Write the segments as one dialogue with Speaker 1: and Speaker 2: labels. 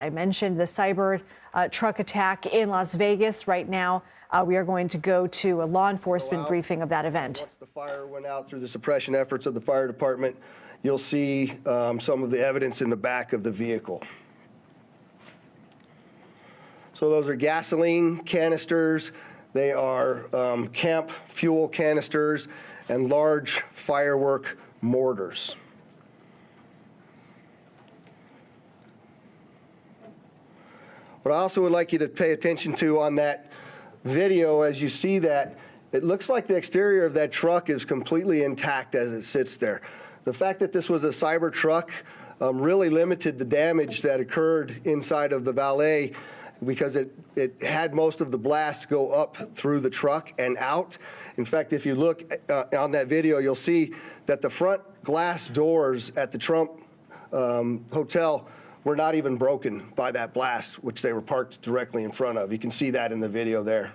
Speaker 1: I mentioned the Cybertruck attack in Las Vegas. Right now, we are going to go to a law enforcement briefing of that event.
Speaker 2: Once the fire went out through the suppression efforts of the fire department, you'll see some of the evidence in the back of the vehicle. So those are gasoline canisters. They are camp fuel canisters and large firework mortars. What I also would like you to pay attention to on that video, as you see that, it looks like the exterior of that truck is completely intact as it sits there. The fact that this was a Cybertruck really limited the damage that occurred inside of the valet, because it had most of the blast go up through the truck and out. In fact, if you look on that video, you'll see that the front glass doors at the Trump hotel were not even broken by that blast, which they were parked directly in front of. You can see that in the video there.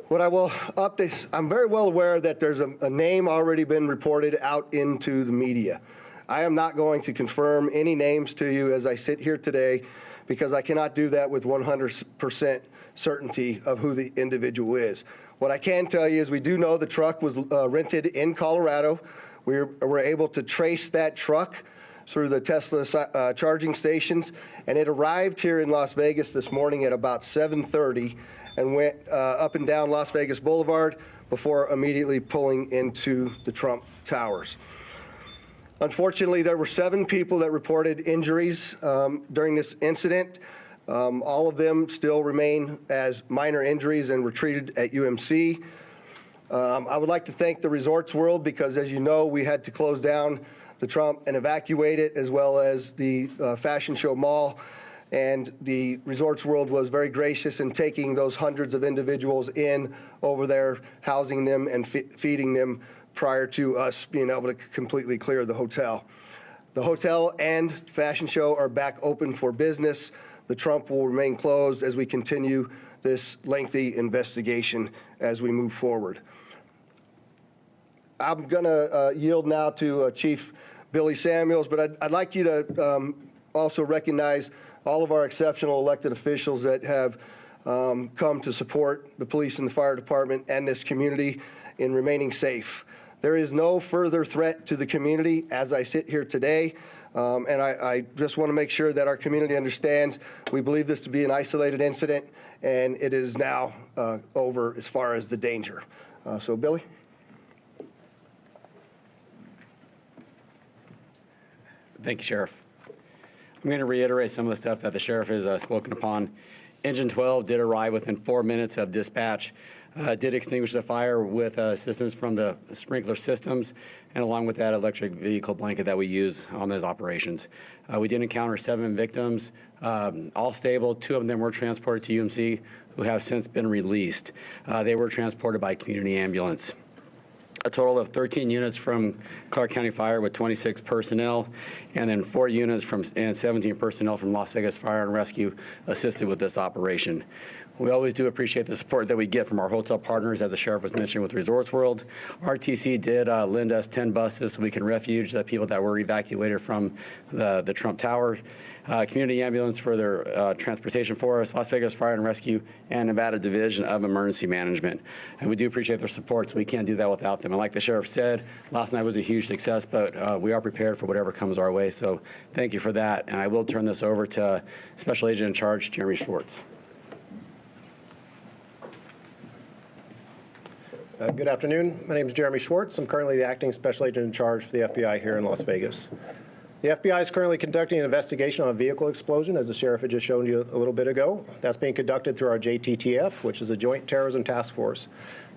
Speaker 2: What I will update, I'm very well aware that there's a name already been reported out into the media. I am not going to confirm any names to you as I sit here today, because I cannot do that with 100% certainty of who the individual is. What I can tell you is we do know the truck was rented in Colorado. We were able to trace that truck through the Tesla charging stations, and it arrived here in Las Vegas this morning at about 7:30 and went up and down Las Vegas Boulevard before immediately pulling into the Trump Towers. Unfortunately, there were 7 people that reported injuries during this incident. All of them still remain as minor injuries and were treated at UMC. I would like to thank the Resorts World, because, as you know, we had to close down the Trump and evacuate it, as well as the Fashion Show Mall. And the Resorts World was very gracious in taking those hundreds of individuals in over there, housing them and feeding them prior to us being able to completely clear the hotel. The hotel and fashion show are back open for business. The Trump will remain closed as we continue this lengthy investigation as we move forward. I'm going to yield now to Chief Billy Samuels, but I'd like you to also recognize all of our exceptional elected officials that have come to support the police and the fire department and this community in remaining safe. There is no further threat to the community as I sit here today, and I just want to make sure that our community understands we believe this to be an isolated incident, and it is now over as far as the danger. So, Billy?
Speaker 3: Thank you, Sheriff. I'm going to reiterate some of the stuff that the Sheriff has spoken upon. Engine 12 did arrive within 4 minutes of dispatch, did extinguish the fire with assistance from the sprinkler systems, and along with that electric vehicle blanket that we use on those operations. We did encounter 7 victims, all stable. 2 of them were transported to UMC, who have since been released. They were transported by community ambulance. A total of 13 units from Clark County Fire with 26 personnel, and then 4 units and 17 personnel from Las Vegas Fire and Rescue assisted with this operation. We always do appreciate the support that we get from our hotel partners, as the Sheriff was mentioning with Resorts World. RTC did lend us 10 buses so we can refuge the people that were evacuated from the Trump Tower. Community Ambulance for their transportation for us, Las Vegas Fire and Rescue, and Nevada Division of Emergency Management. And we do appreciate their support, so we can't do that without them. And like the Sheriff said, last night was a huge success, but we are prepared for whatever comes our way. So thank you for that. And I will turn this over to Special Agent in Charge, Jeremy Schwartz.
Speaker 4: Good afternoon. My name is Jeremy Schwartz. I'm currently the Acting Special Agent in Charge for the FBI here in Las Vegas. The FBI is currently conducting an investigation on a vehicle explosion, as the Sheriff had just shown you a little bit ago. That's being conducted through our JTTF, which is a Joint Terrorism Task Force.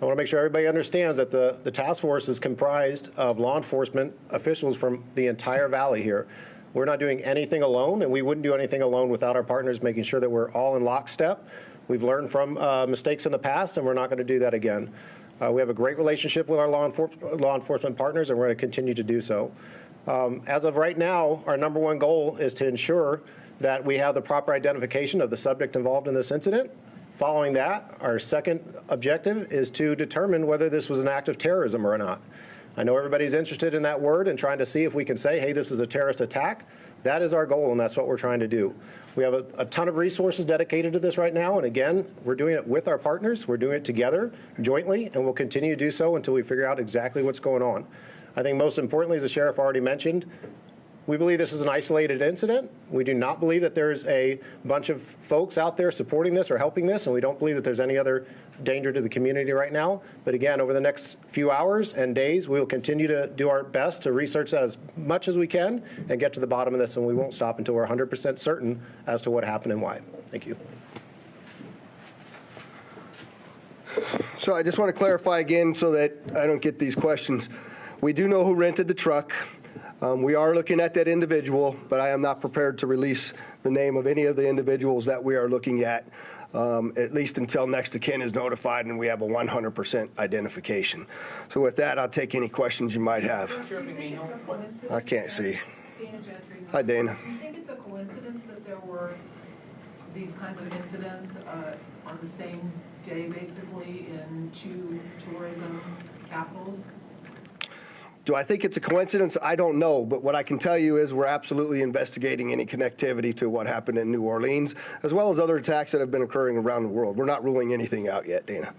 Speaker 4: I want to make sure everybody understands that the task force is comprised of law enforcement officials from the entire valley here. We're not doing anything alone, and we wouldn't do anything alone without our partners making sure that we're all in lockstep. We've learned from mistakes in the past, and we're not going to do that again. We have a great relationship with our law enforcement partners, and we're going to continue to do so. As of right now, our number one goal is to ensure that we have the proper identification of the subject involved in this incident, Following that, our second objective is to determine whether this was an act of terrorism or not. I know everybody's interested in that word and trying to see if we can say, hey, this is a terrorist attack. That is our goal, and that's what we're trying to do. We have a ton of resources dedicated to this right now, and again, we're doing it with our partners. We're doing it together, jointly, and we'll continue to do so until we figure out exactly what's going on. I think most importantly, as the sheriff already mentioned, we believe this is an isolated incident. We do not believe that there's a bunch of folks out there supporting this or helping this, and we don't believe that there's any other danger to the community right now. But again, over the next few hours and days, we will continue to do our best to research that as much as we can and get to the bottom of this, and we won't stop until we're 100% certain as to what happened and why. Thank you.
Speaker 2: So I just want to clarify again so that I don't get these questions. We do know who rented the truck. We are looking at that individual, but I am not prepared to release the name of any of the individuals that we are looking at least until next of kin is notified and we have a 100% identification. So with that, I'll take any questions you might have. I can't see. Hi, Dana.
Speaker 5: Do you think it's a coincidence that there were these kinds of incidents on the same day, basically, in two tourism capitals?
Speaker 2: Do I think it's a coincidence? I don't know, but what I can tell you is we're absolutely investigating any connectivity to what happened in New Orleans, as well as other attacks that have been occurring around the world. We're not ruling anything out yet, Dana.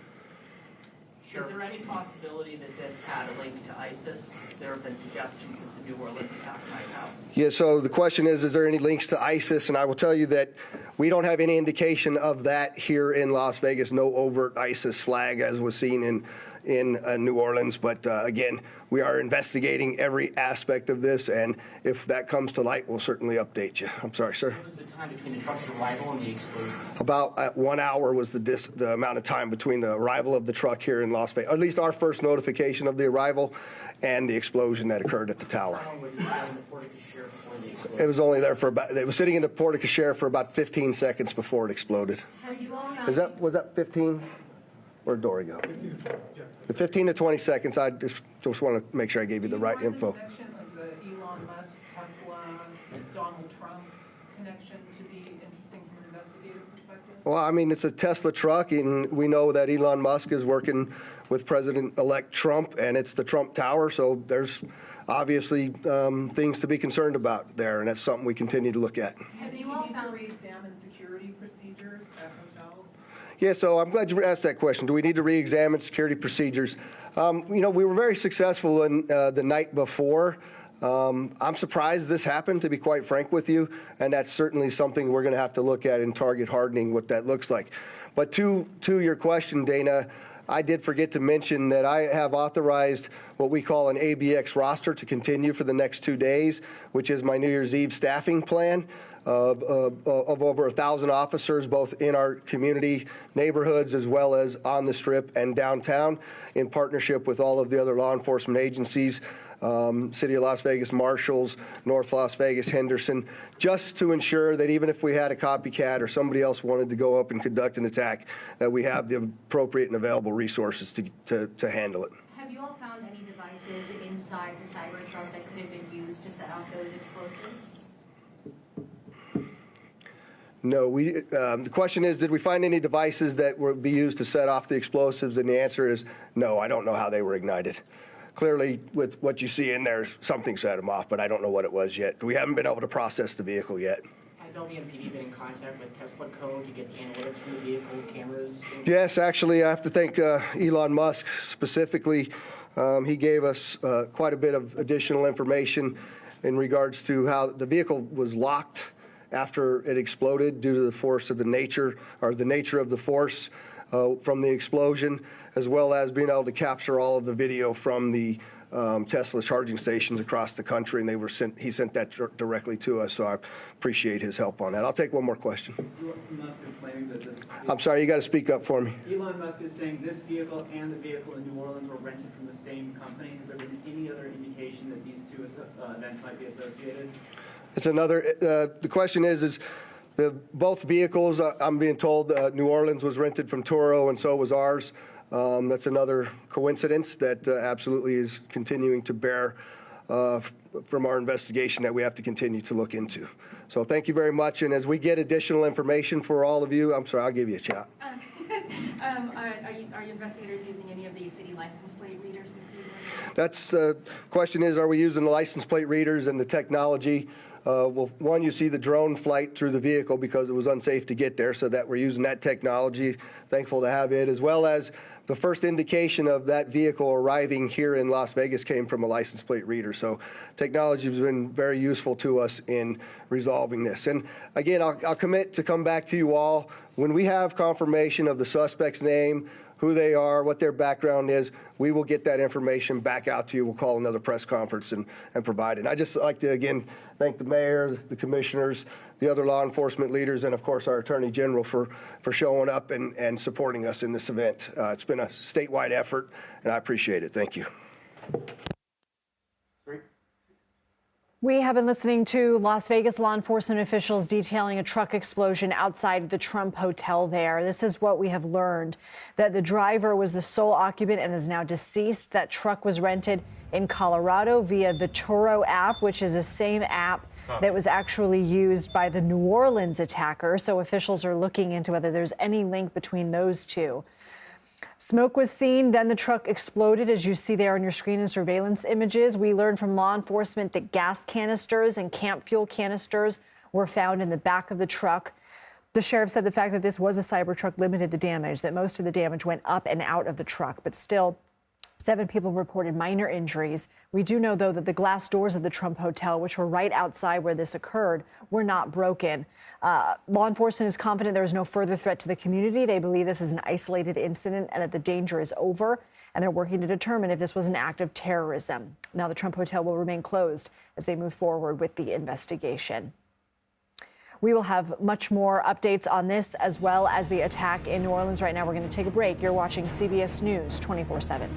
Speaker 6: Is there any possibility that this had a link to ISIS? There have been suggestions that the New Orleans attack might have.
Speaker 2: Yeah, so the question is there any links to ISIS? And I will tell you that we don't have any indication of that here in Las Vegas, no overt ISIS flag as was seen in New Orleans. But again, we are investigating every aspect of this, and if that comes to light, we'll certainly update you. I'm sorry, sir.
Speaker 6: What was the time between the truck's arrival and the explosion?
Speaker 2: About 1 hour was the amount of time between the arrival of the truck here in Las Vegas, or at least our first notification of the arrival and the explosion that occurred at the tower.
Speaker 6: How long were you out in the porte-cochere before the explosion?
Speaker 2: It was only there for it was sitting in the porte-cochere for about 15 seconds before it exploded. Was that 15? Where'd Dory go? 15 to 20 seconds. I just want to make sure I gave you the right info.
Speaker 5: Do you find the connection of the Elon Musk, Tesla, Donald Trump connection to be interesting from an investigative perspective?
Speaker 2: Well, I mean, it's a Tesla truck, and we know that Elon Musk is working with President-elect Trump, and it's the Trump Tower, so there's obviously things to be concerned about there, and that's something we continue to look at.
Speaker 5: Do you need to re-examine security procedures at hotels?
Speaker 2: Yeah, so I'm glad you asked that question. Do we need to re-examine security procedures? We were very successful in the night before. I'm surprised this happened, to be quite frank with you, and that's certainly something we're going to have to look at in target hardening, what that looks like. But to your question, Dana, I did forget to mention that I have authorized what we call an ABX roster to continue for the next 2 days, which is my New Year's Eve staffing plan of over 1,000 officers, both in our community neighborhoods as well as on the Strip and downtown, in partnership with all of the other law enforcement agencies, City of Las Vegas Marshals, North Las Vegas, Henderson, just to ensure that even if we had a copycat or somebody else wanted to go up and conduct an attack, that we have the appropriate and available resources to handle it.
Speaker 7: Have you all found any devices inside the Cybertruck that could have been used to set off those explosives?
Speaker 2: No, the question is, did we find any devices that would be used to set off the explosives? And the answer is no, I don't know how they were ignited. Clearly, with what you see in there, something set them off, but I don't know what it was yet. We haven't been able to process the vehicle yet.
Speaker 6: Has LVMPD been in contact with Tesla Code to get the analytics from the vehicle, cameras?
Speaker 2: Yes, actually, I have to thank Elon Musk specifically. He gave us quite a bit of additional information in regards to how the vehicle was locked after it exploded due to the force of the nature of the force from the explosion, as well as being able to capture all of the video from the Tesla charging stations across the country, and he sent that directly to us, so I appreciate his help on that. I'll take one more question.
Speaker 8: Elon Musk is claiming that this
Speaker 2: I'm sorry, you got to speak up for me.
Speaker 8: Elon Musk is saying this vehicle and the vehicle in New Orleans were rented from the same company. Has there been any other indication that these two events might be associated?
Speaker 2: It's another, the question is both vehicles, I'm being told New Orleans was rented from Turo and so was ours. That's another coincidence that absolutely is continuing to bear from our investigation that we have to continue to look into. So thank you very much. And as we get additional information for all of you, I'm sorry, I'll give you a shot.
Speaker 7: Are your investigators using any of the city license plate readers this evening?
Speaker 2: That's the question is, are we using the license plate readers and the technology? Well, one, you see the drone flight through the vehicle because it was unsafe to get there, so that we're using that technology. Thankful to have it, as well as the first indication of that vehicle arriving here in Las Vegas came from a license plate reader. So technology has been very useful to us in resolving this. And again, I'll commit to come back to you all when we have confirmation of the suspect's name, who they are, what their background is. We will get that information back out to you. We'll call another press conference and provide it. And I'd just like to, again, thank the mayor, the commissioners, the other law enforcement leaders, and of course our attorney general for showing up and supporting us in this event. It's been a statewide effort, and I appreciate it. Thank you.
Speaker 1: We have been listening to Las Vegas law enforcement officials detailing a truck explosion outside the Trump Hotel there. This is what we have learned, that the driver was the sole occupant and is now deceased. That truck was rented in Colorado via the Turo app, which is the same app that was actually used by the New Orleans attacker. So officials are looking into whether there's any link between those two. Smoke was seen, then the truck exploded, as you see there on your screen in surveillance images. We learned from law enforcement that gas canisters and camp fuel canisters were found in the back of the truck. The sheriff said the fact that this was a Cybertruck limited the damage, that most of the damage went up and out of the truck, but still 7 people reported minor injuries. We do know, though, that the glass doors of the Trump Hotel, which were right outside where this occurred, were not broken. Law enforcement is confident there is no further threat to the community. They believe this is an isolated incident and that the danger is over, and they're working to determine if this was an act of terrorism. Now, the Trump Hotel will remain closed as they move forward with the investigation. We will have much more updates on this, as well as the attack in New Orleans. Right now, we're going to take a break. You're watching CBS News 24/7.